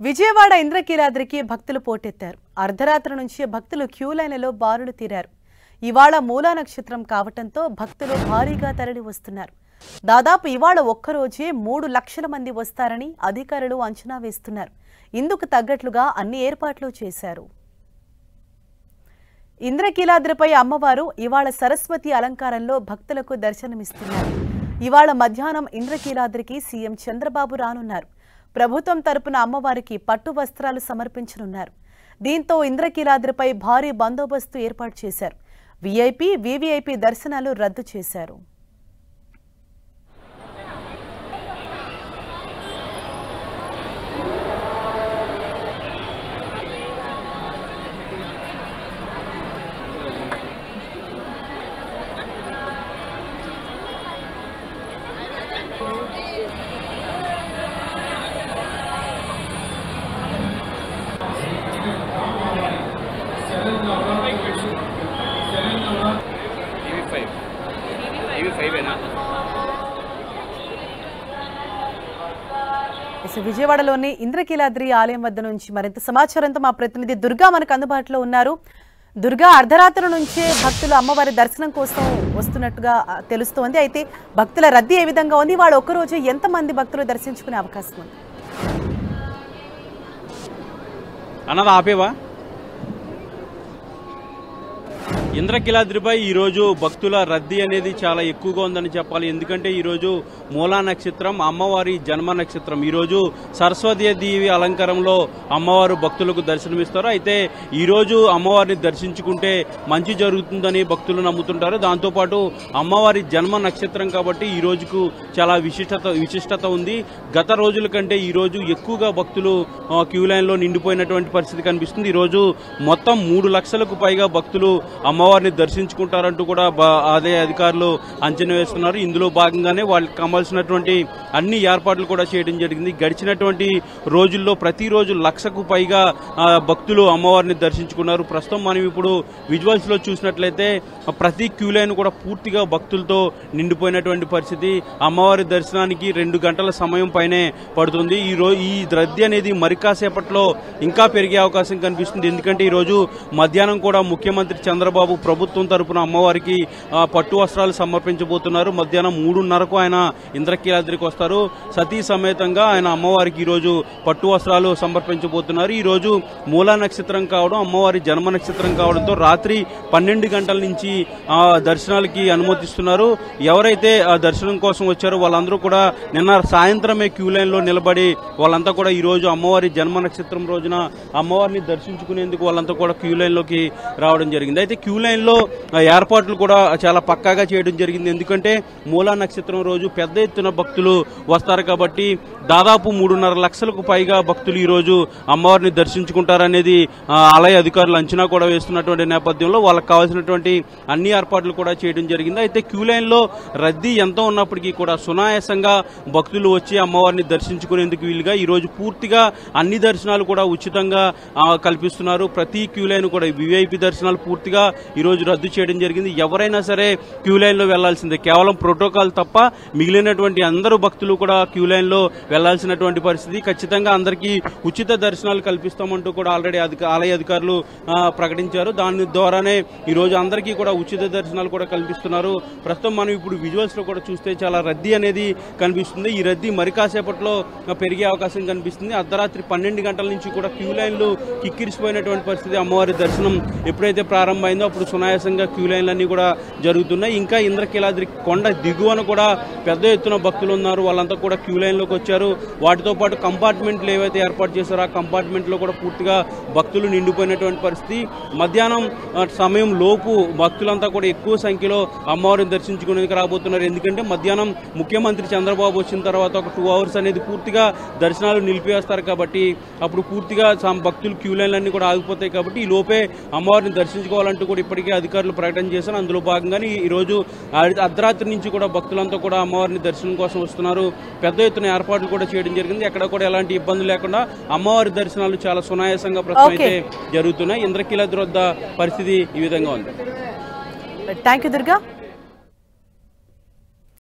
విజయవాడ ఇంద్రకీలాద్రికి భక్తులు పోటెత్తారు. అర్ధరాత్రి నుంచి భక్తులు క్యూ లైన్లలో బారులు తీరారు. ఇవాళ మూలా నక్షత్రం కావటంతో భక్తులు భారీగా తరలి వస్తున్నారు. దాదాపు ఇవాళ ఒక్కరోజే 3 లక్షల మంది వస్తారని అధికారులు అంచనా వేస్తున్నారు. ఇందుకు తగ్గట్లుగా అన్ని ఏర్పాట్లు చేశారు. ఇంద్రకీలాద్రిపై అమ్మవారు ఇవాళ సరస్వతి అలంకారంలో భక్తులకు దర్శనమిస్తున్నారు. ఇవాళ మధ్యాహ్నం ఇంద్రకీలాద్రికి సీఎం చంద్రబాబు రానున్నారు. ప్రభుత్వం తరపున అమ్మవారికి పట్టు వస్త్రాలు సమర్పించనున్నారు. దీంతో ఇంద్రకీలాద్రిపై భారీ బందోబస్తు ఏర్పాటు చేశారు. వీఐపీ, వీవీఐపీ దర్శనాలు రద్దు చేశారు. విజయవాడలోని ఇంద్రకీలాద్రి ఆలయం వద్ద నుంచి మరింత సమాచారంతో మా ప్రతినిధి దుర్గా మనకు అందుబాటులో ఉన్నారు. దుర్గా, అర్ధరాత్రి నుంచే భక్తులు అమ్మవారి దర్శనం కోసం వస్తున్నట్టుగా తెలుస్తోంది. అయితే భక్తుల రద్దీ ఏ విధంగా ఉంది? వాళ్ళు ఒక్కరోజు ఎంతమంది భక్తులు దర్శించుకునే అవకాశం ఉంది? అన్నది ఆపేవా? ఇంద్రకీలాద్రిపై ఈరోజు భక్తుల రద్దీ అనేది చాలా ఎక్కువగా ఉందని చెప్పాలి. ఎందుకంటే ఈరోజు మూలా నక్షత్రం, అమ్మవారి జన్మ నక్షత్రం. ఈరోజు సరస్వతీదేవి అలంకారంలో అమ్మవారు భక్తులకు దర్శనమిస్తారు. అయితే ఈరోజు అమ్మవారిని దర్శించుకుంటే మంచి జరుగుతుందని భక్తులు నమ్ముతుంటారు. దాంతోపాటు అమ్మవారి జన్మ నక్షత్రం కాబట్టి ఈ రోజుకు చాలా విశిష్టత ఉంది. గత రోజుల కంటే ఈ రోజు ఎక్కువగా భక్తులు క్యూ లైన్ లో నిండిపోయినటువంటి పరిస్థితి కనిపిస్తుంది. ఈరోజు మొత్తం 3 లక్షలకు పైగా భక్తులు అమ్మవారిని దర్శించుకుంటారంటూ కూడా అదే అధికారులు అంచనా వేస్తున్నారు. ఇందులో భాగంగానే వాళ్ళకి కావాల్సినటువంటి అన్ని ఏర్పాట్లు కూడా చేయడం జరిగింది. గడిచినటువంటి రోజుల్లో ప్రతిరోజు 1,00,000కు పైగా భక్తులు అమ్మవారిని దర్శించుకున్నారు. ప్రస్తుతం మనం ఇప్పుడు విజువల్స్ లో చూసినట్లయితే ప్రతి క్యూ లైన్ కూడా పూర్తిగా భక్తులతో నిండిపోయినటువంటి పరిస్థితి. అమ్మవారి దర్శనానికి 2 గంటల సమయం పైనే పడుతుంది. ఈ రద్దీ అనేది మరి కాసేపట్లో ఇంకా పెరిగే అవకాశం కనిపిస్తుంది. ఎందుకంటే ఈ రోజు మధ్యాహ్నం కూడా ముఖ్యమంత్రి చంద్రబాబు ప్రభుత్వం తరపున అమ్మవారికి పట్టు వస్త్రాలు సమర్పించబోతున్నారు. మధ్యాహ్నం 3:30కు ఆయన ఇంద్రకీలాద్రికి వస్తారు. సతీ సమేతంగా ఆయన అమ్మవారికి ఈ రోజు పట్టు వస్త్రాలు సమర్పించబోతున్నారు. ఈ రోజు మూలా నక్షత్రం కావడం, అమ్మవారి జన్మ నక్షత్రం కావడంతో రాత్రి 12 గంటల నుంచి దర్శనాలకి అనుమతిస్తున్నారు. ఎవరైతే ఆ దర్శనం కోసం వచ్చారో వాళ్ళందరూ కూడా నిన్న సాయంత్రమే క్యూ లైన్ లో నిలబడి వాళ్ళంతా కూడా ఈ రోజు అమ్మవారి జన్మ నక్షత్రం రోజున అమ్మవారిని దర్శించుకునేందుకు వాళ్ళంతా కూడా క్యూ లైన్ లోకి రావడం జరిగింది. అయితే క్యూ లైన్ లో ఏర్పాట్లు కూడా చాలా పక్కాగా చేయడం జరిగింది. ఎందుకంటే మూలా నక్షత్రం రోజు పెద్ద ఎత్తున భక్తులు వస్తారు కాబట్టి దాదాపు 3.5 లక్షలకు పైగా భక్తులు ఈ రోజు అమ్మవారిని దర్శించుకుంటారనేది ఆలయ అధికారులు అంచనా కూడా వేస్తున్నటువంటి నేపథ్యంలో వాళ్ళకి కావాల్సినటువంటి అన్ని ఏర్పాట్లు కూడా చేయడం జరిగింది. అయితే క్యూ లైన్ లో రద్దీ ఎంత ఉన్నప్పటికీ కూడా సునాయాసంగా భక్తులు వచ్చి అమ్మవారిని దర్శించుకునేందుకు వీలుగా ఈ రోజు పూర్తిగా అన్ని దర్శనాలు కూడా ఉచితంగా కల్పిస్తున్నారు. ప్రతి క్యూ లైన్ కూడా వీఐపీ దర్శనాలు పూర్తిగా ఈ రోజు రద్దు చేయడం జరిగింది. ఎవరైనా సరే క్యూ లైన్ లో వెళ్లాల్సిందే. కేవలం ప్రోటోకాల్ తప్ప మిగిలినటువంటి అందరూ భక్తులు కూడా క్యూ లైన్ లో వెళ్లాల్సినటువంటి పరిస్థితి. ఖచ్చితంగా అందరికీ ఉచిత దర్శనాలు కల్పిస్తామంటూ కూడా ఆల్రెడీ ఆలయ అధికారులు ప్రకటించారు. దాని ద్వారానే ఈ రోజు అందరికీ కూడా ఉచిత దర్శనాలు కూడా కల్పిస్తున్నారు. ప్రస్తుతం మనం ఇప్పుడు విజువల్స్ లో కూడా చూస్తే చాలా రద్దీ అనేది కనిపిస్తుంది. ఈ రద్దీ మరి కాసేపట్లో పెరిగే అవకాశం కనిపిస్తుంది. అర్ధరాత్రి 12 గంటల నుంచి కూడా క్యూ లైన్లు కిక్కిరిసిపోయినటువంటి పరిస్థితి. అమ్మవారి దర్శనం ఎప్పుడైతే ప్రారంభమైందో అప్పుడు సునాయాసంగా క్యూ లైన్లన్నీ కూడా జరుగుతున్నాయి. ఇంకా ఇంద్రకీలాద్రి కొండ దిగువన కూడా పెద్ద ఎత్తున భక్తులు ఉన్నారు. వాళ్ళంతా కూడా క్యూ లైన్ లోకి వచ్చారు. వాటితో పాటు కంపార్ట్మెంట్లు ఏవైతే ఏర్పాటు చేశారో ఆ కంపార్ట్మెంట్ లో కూడా పూర్తిగా భక్తులు నిండిపోయినటువంటి పరిస్థితి. మధ్యాహ్నం సమయం లోపు భక్తులంతా కూడా ఎక్కువ సంఖ్యలో అమ్మవారిని దర్శించుకునేందుకు రాబోతున్నారు. ఎందుకంటే మధ్యాహ్నం ముఖ్యమంత్రి చంద్రబాబు వచ్చిన తర్వాత ఒక 2 అవర్స్ అనేది పూర్తిగా దర్శనాలు నిలిపివేస్తారు కాబట్టి అప్పుడు పూర్తిగా భక్తులు క్యూ లైన్లన్నీ కూడా ఆగిపోతాయి. కాబట్టి ఈ లోపే అమ్మవారిని దర్శించుకోవాలంటూ కూడా ఇప్పటికే అధికారులు ప్రకటన చేశారు. అందులో భాగంగానే ఈ రోజు అర్ధరాత్రి నుంచి కూడా భక్తులంతా కూడా అమ్మవారిని దర్శనం కోసం వస్తున్నారు. పెద్ద ఎత్తున ఏర్పాట్లు కూడా చేయడం జరిగింది. ఎక్కడ కూడా ఎలాంటి ఇబ్బందులు లేకుండా అమ్మవారి దర్శనాలు చాలా సునాయాసంగా ప్రస్తుతం అయితే జరుగుతున్నాయి. ఇంద్రకీలాద్రి వద్ద పరిస్థితి ఈ విధంగా ఉంది. థాంక్యూ దుర్గా.